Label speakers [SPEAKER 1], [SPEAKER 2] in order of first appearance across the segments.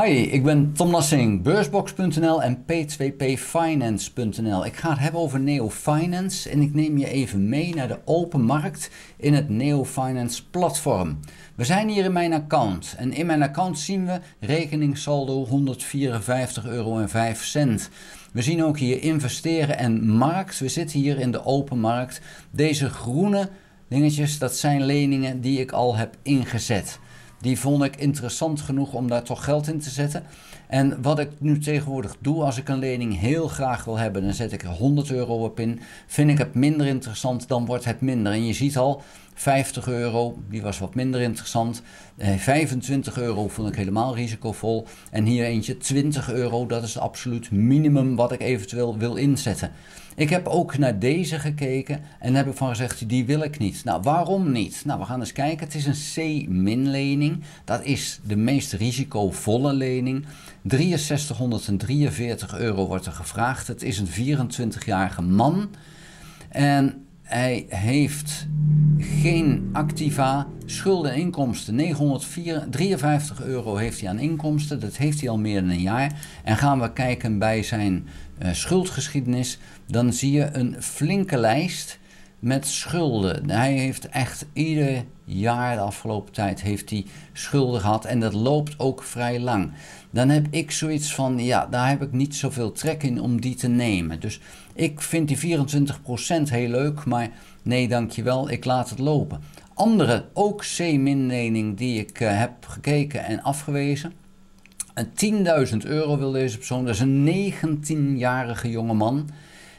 [SPEAKER 1] Hi, ik ben Tom Nassing, beursbox.nl en p2pfinance.nl. Ik ga het hebben over Neo Finance en ik neem je even mee naar de open markt in het Neo Finance platform. We zijn hier in mijn account en in mijn account zien we rekeningssaldo €154,05. We zien ook hier investeren en markt. We zitten hier in de open markt. Deze groene dingetjes, dat zijn leningen die ik al heb ingezet. Die vond ik interessant genoeg om daar toch geld in te zetten. En wat ik nu tegenwoordig doe, als ik een lening heel graag wil hebben, dan zet ik er €100 op in. Vind ik het minder interessant, dan wordt het minder. En je ziet al, €50, die was wat minder interessant. €25 vond ik helemaal risicovol. En hier eentje, €20, dat is het absoluut minimum wat ik eventueel wil inzetten. Ik heb ook naar deze gekeken en heb ik van gezegd, die wil ik niet. Nou, waarom niet? Nou, we gaan eens kijken. Het is een C- lening. Dat is de meest risicovolle lening. €6343 wordt er gevraagd. Het is een 24-jarige man. En hij heeft geen activa, schulden en inkomsten. €953 heeft hij aan inkomsten. Dat heeft hij al meer dan een jaar. En gaan we kijken bij zijn schuldgeschiedenis, dan zie je een flinke lijst met schulden. Hij heeft echt ieder jaar de afgelopen tijd heeft hij schulden gehad en dat loopt ook vrij lang. Dan heb ik zoiets van, ja, daar heb ik niet zoveel trek in om die te nemen. Dus ik vind die 24% heel leuk, maar nee dankjewel, ik laat het lopen. Andere, ook C-lening die ik heb gekeken en afgewezen. Een €10.000 wil deze persoon, dat is een 19-jarige jongeman.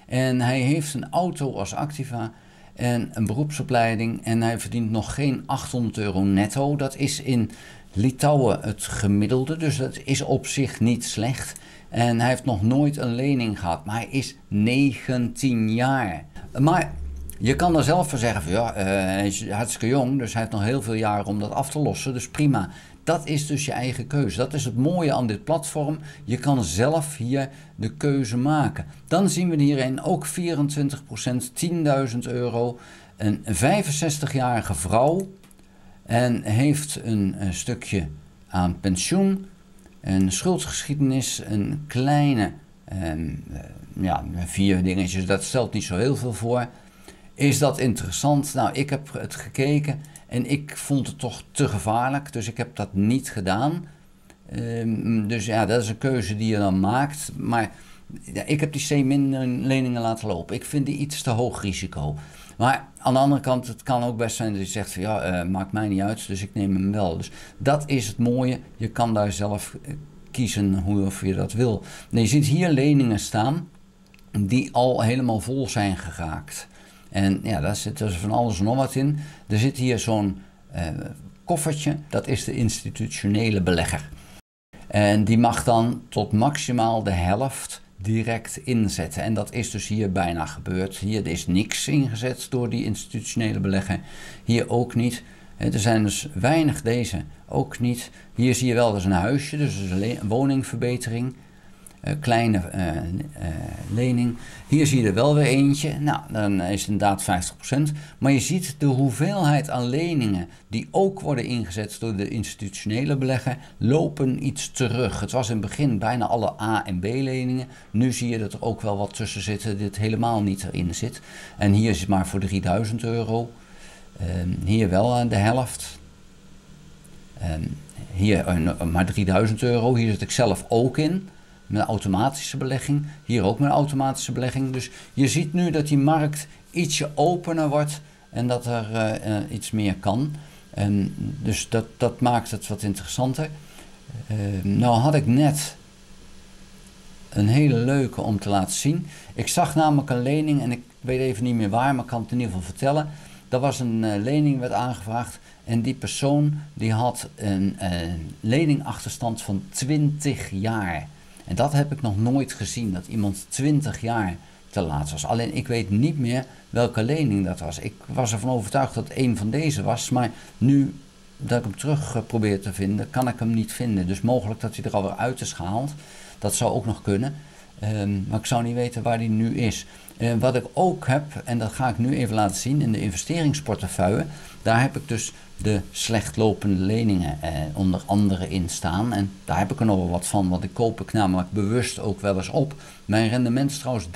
[SPEAKER 1] En hij heeft een auto als activa en een beroepsopleiding en hij verdient nog geen €800 netto. Dat is in Litouwen het gemiddelde, dus dat is op zich niet slecht. En hij heeft nog nooit een lening gehad, maar hij is 19 jaar. Maar je kan er zelf voor zeggen, van, ja, hij is hartstikke jong, dus hij heeft nog heel veel jaren om dat af te lossen, dus prima. Dat is dus je eigen keuze. Dat is het mooie aan dit platform. Je kan zelf hier de keuze maken. Dan zien we hierin ook 24%, €10.000. Een 65-jarige vrouw. En heeft een stukje aan pensioen. Een schuldgeschiedenis. Een kleine, 4 dingetjes. Dat stelt niet zo heel veel voor. Is dat interessant? Nou, ik heb het gekeken. En ik vond het toch te gevaarlijk, dus ik heb dat niet gedaan. Dus ja, dat is een keuze die je dan maakt. Maar ja, ik heb die C-leningen laten lopen. Ik vind die iets te hoog risico. Maar aan de andere kant, het kan ook best zijn dat je zegt van ja, maakt mij niet uit, dus ik neem hem wel. Dus dat is het mooie. Je kan daar zelf kiezen hoe of je dat wil. En je ziet hier leningen staan die al helemaal vol zijn geraakt. En ja, daar zit dus van alles en nog wat in. Er zit hier zo'n koffertje, dat is de institutionele belegger. En die mag dan tot maximaal de helft direct inzetten. En dat is dus hier bijna gebeurd. Hier is niks ingezet door die institutionele belegger. Hier ook niet. Er zijn dus weinig deze, ook niet. Hier zie je wel, dat is een huisje, dus een woningverbetering. Kleine lening. Hier zie je er wel weer eentje. Nou, dan is het inderdaad 50%. Maar je ziet de hoeveelheid aan leningen die ook worden ingezet door de institutionele belegger, lopen iets terug. Het was in het begin bijna alle A- en B-leningen. Nu zie je dat er ook wel wat tussen zitten dit helemaal niet erin zit. En hier is het maar voor €3.000. Hier wel aan de helft. Hier maar €3.000. Hier zit ik zelf ook in. Met een automatische belegging. Hier ook met een automatische belegging. Dus je ziet nu dat die markt ietsje opener wordt en dat er iets meer kan. En dus dat maakt het wat interessanter. Nou had ik net een hele leuke om te laten zien. Ik zag namelijk een lening en ik weet even niet meer waar, maar ik kan het in ieder geval vertellen. Dat was een lening werd aangevraagd en die persoon die had een leningachterstand van 20 jaar. En dat heb ik nog nooit gezien, dat iemand 20 jaar te laat was. Alleen ik weet niet meer welke lening dat was. Ik was ervan overtuigd dat het een van deze was, maar nu dat ik hem terug probeer te vinden, kan ik hem niet vinden. Dus mogelijk dat hij er alweer uit is gehaald. Dat zou ook nog kunnen. Maar ik zou niet weten waar die nu is. Wat ik ook heb, en dat ga ik nu even laten zien in de investeringsportefeuille. Daar heb ik dus de slecht lopende leningen onder andere in staan. En daar heb ik er nog wel wat van, want die koop ik namelijk bewust ook wel eens op. Mijn rendement is trouwens 13,71%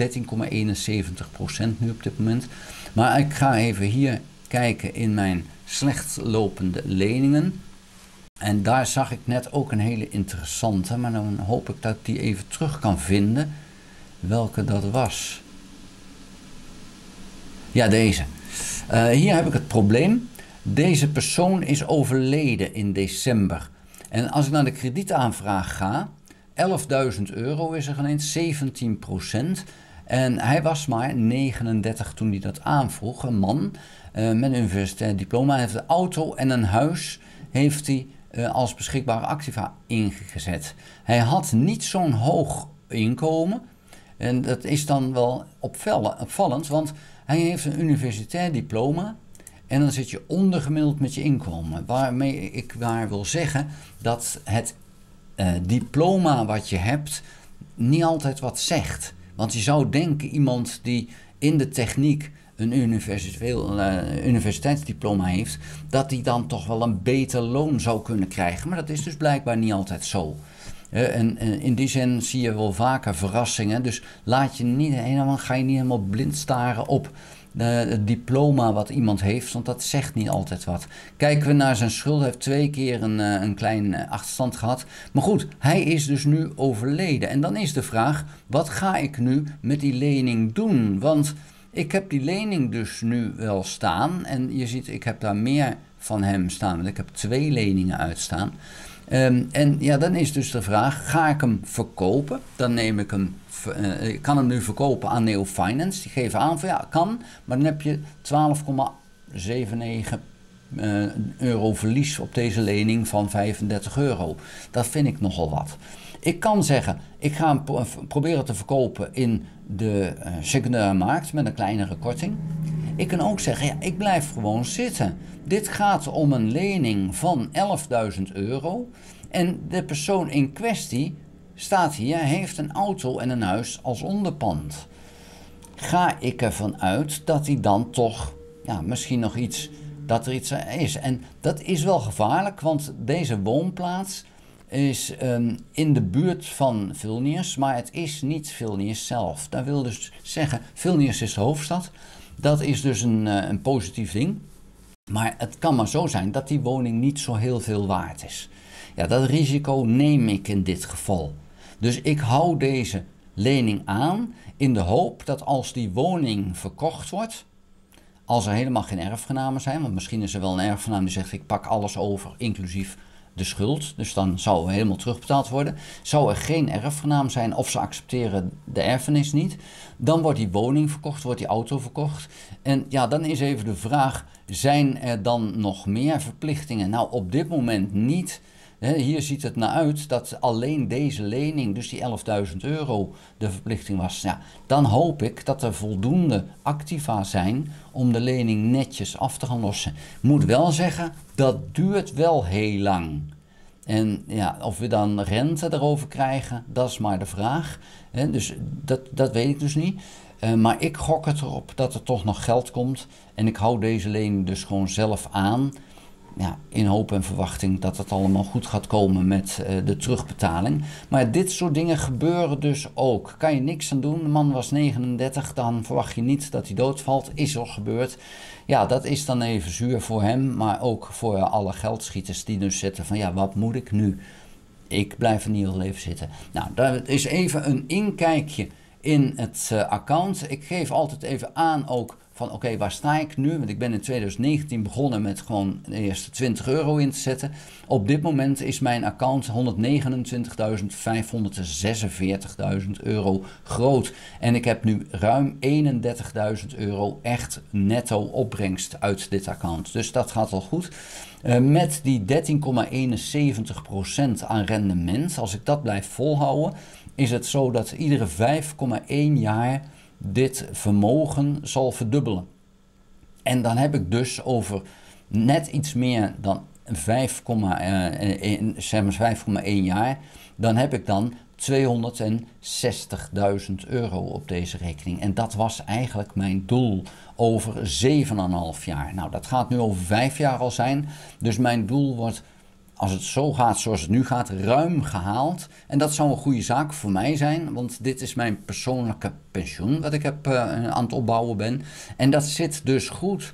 [SPEAKER 1] nu op dit moment. Maar ik ga even hier kijken in mijn slecht lopende leningen. En daar zag ik net ook een hele interessante, maar dan hoop ik dat ik die even terug kan vinden. Welke dat was. Ja, deze. Hier heb ik het probleem. Deze persoon is overleden in december. En als ik naar de kredietaanvraag ga, 11.000 euro is er ineens, 17%. En hij was maar 39 toen hij dat aanvroeg. Een man met een universitair diploma. Hij heeft een auto en een huis heeft hij als beschikbare activa ingezet. Hij had niet zo'n hoog inkomen. En dat is dan wel opvallend, want hij heeft een universitair diploma. En dan zit je ondergemiddeld met je inkomen. Waarmee ik wil zeggen dat het diploma wat je hebt niet altijd wat zegt. Want je zou denken, iemand die in de techniek een universiteitsdiploma heeft, dat die dan toch wel een beter loon zou kunnen krijgen. Maar dat is dus blijkbaar niet altijd zo. En in die zin zie je wel vaker verrassingen. Dus ga je niet helemaal blind staren op het diploma wat iemand heeft, want dat zegt niet altijd wat. Kijken we naar zijn schuld, hij heeft 2 keer een klein achterstand gehad. Maar goed, hij is dus nu overleden. En dan is de vraag, wat ga ik nu met die lening doen? Want ik heb die lening dus nu wel staan. En je ziet, ik heb daar meer van hem staan, want ik heb 2 leningen uitstaan. En ja, dan is dus de vraag, ga ik hem verkopen? Dan neem ik hem, ik kan hem nu verkopen aan Neo Finance. Die geven aan van ja, kan, maar dan heb je 12,79 euro verlies op deze lening van 35 euro. Dat vind ik nogal wat. Ik kan zeggen, ik ga hem proberen te verkopen in de secundaire markt met een kleinere korting. Ik kan ook zeggen, ja, ik blijf gewoon zitten. Dit gaat om een lening van 11.000 euro. En de persoon in kwestie staat hier, heeft een auto en een huis als onderpand. Ga ik ervan uit dat hij dan toch, ja, misschien nog iets, dat er iets is. En dat is wel gevaarlijk, want deze woonplaats is in de buurt van Vilnius, maar het is niet Vilnius zelf. Dat wil dus zeggen, Vilnius is de hoofdstad. Dat is dus een positief ding. Maar het kan maar zo zijn dat die woning niet zo heel veel waard is. Ja, dat risico neem ik in dit geval. Dus ik hou deze lening aan in de hoop dat als die woning verkocht wordt, als er helemaal geen erfgenamen zijn, want misschien is er wel een erfgenaam die zegt ik pak alles over, inclusief de schuld, dus dan zou er helemaal terugbetaald worden. Zou er geen erfgenaam zijn of ze accepteren de erfenis niet, dan wordt die woning verkocht, wordt die auto verkocht. En ja, dan is even de vraag, zijn er dan nog meer verplichtingen? Nou, op dit moment niet. Hier ziet het naar uit dat alleen deze lening, dus die 11.000 euro, de verplichting was. Ja, dan hoop ik dat er voldoende activa zijn om de lening netjes af te gaan lossen. Ik moet wel zeggen, dat duurt wel heel lang. En ja, of we dan rente erover krijgen, dat is maar de vraag. Dus dat weet ik dus niet. Maar ik gok het erop dat er toch nog geld komt. En ik hou deze lening dus gewoon zelf aan. Ja, in hoop en verwachting dat het allemaal goed gaat komen met de terugbetaling. Maar dit soort dingen gebeuren dus ook. Kan je niks aan doen. De man was 39, dan verwacht je niet dat hij doodvalt. Is al gebeurd. Ja, dat is dan even zuur voor hem, maar ook voor alle geldschieters die dus zitten van ja, wat moet ik nu? Ik blijf er niet heel even zitten. Nou, dat is even een inkijkje in het account. Ik geef altijd even aan ook van oké, waar sta ik nu? Want ik ben in 2019 begonnen met gewoon de eerste 20 euro in te zetten. Op dit moment is mijn account 129.546.000 euro groot. En ik heb nu ruim 31.000 euro echt netto opbrengst uit dit account. Dus dat gaat al goed. Met die 13,71% aan rendement, als ik dat blijf volhouden, is het zo dat iedere 5,1 jaar dit vermogen zal verdubbelen. En dan heb ik dus over net iets meer dan 5,1 jaar, dan heb ik dan 260.000 euro op deze rekening. En dat was eigenlijk mijn doel over 7,5 jaar. Nou, dat gaat nu over 5 jaar al zijn. Dus mijn doel wordt, als het zo gaat zoals het nu gaat, ruim gehaald. En dat zou een goede zaak voor mij zijn, want dit is mijn persoonlijke pensioen wat ik aan het opbouwen ben. En dat zit dus goed.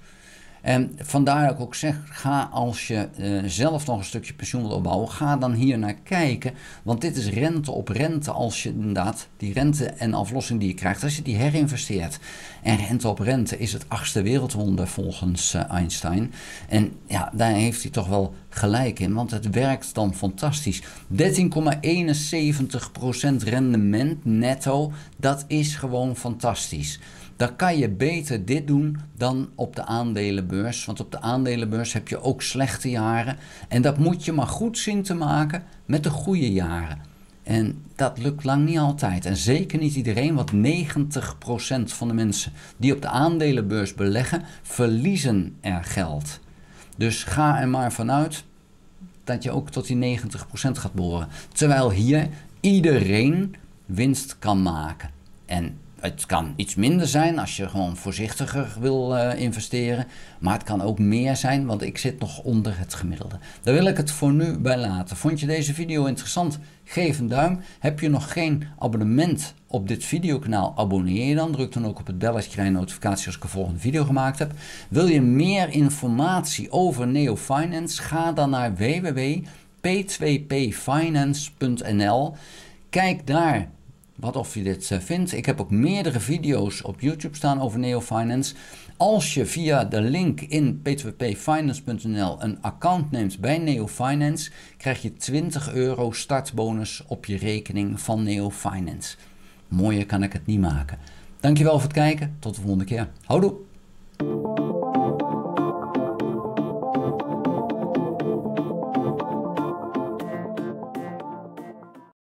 [SPEAKER 1] En vandaar dat ik ook zeg, ga als je zelf nog een stukje pensioen wil opbouwen, ga dan hier naar kijken. Want dit is rente op rente als je inderdaad die rente en aflossing die je krijgt, als je die herinvesteert. En rente op rente is het 8e wereldwonder volgens Einstein. En ja, daar heeft hij toch wel gelijk in, want het werkt dan fantastisch. 13,71% rendement netto, dat is gewoon fantastisch. Dan kan je beter dit doen dan op de aandelenbeurs. Want op de aandelenbeurs heb je ook slechte jaren. En dat moet je maar goed zien te maken met de goede jaren. En dat lukt lang niet altijd. En zeker niet iedereen, want 90% van de mensen die op de aandelenbeurs beleggen, verliezen er geld. Dus ga er maar vanuit dat je ook tot die 90% gaat behoren. Terwijl hier iedereen winst kan maken. En het kan iets minder zijn als je gewoon voorzichtiger wil investeren. Maar het kan ook meer zijn, want ik zit nog onder het gemiddelde. Daar wil ik het voor nu bij laten. Vond je deze video interessant? Geef een duim. Heb je nog geen abonnement op dit videokanaal? Abonneer je dan. Druk dan ook op het belletje, krijg je notificatie als ik een volgende video gemaakt heb. Wil je meer informatie over Neo Finance? Ga dan naar www.p2pfinance.nl. Kijk daar wat of je dit vindt. Ik heb ook meerdere video's op YouTube staan over Neo Finance. Als je via de link in p2pfinance.nl een account neemt bij Neo Finance, krijg je €20 startbonus op je rekening van Neo Finance. Mooier kan ik het niet maken. Dankjewel voor het kijken. Tot de volgende keer. Houdoe!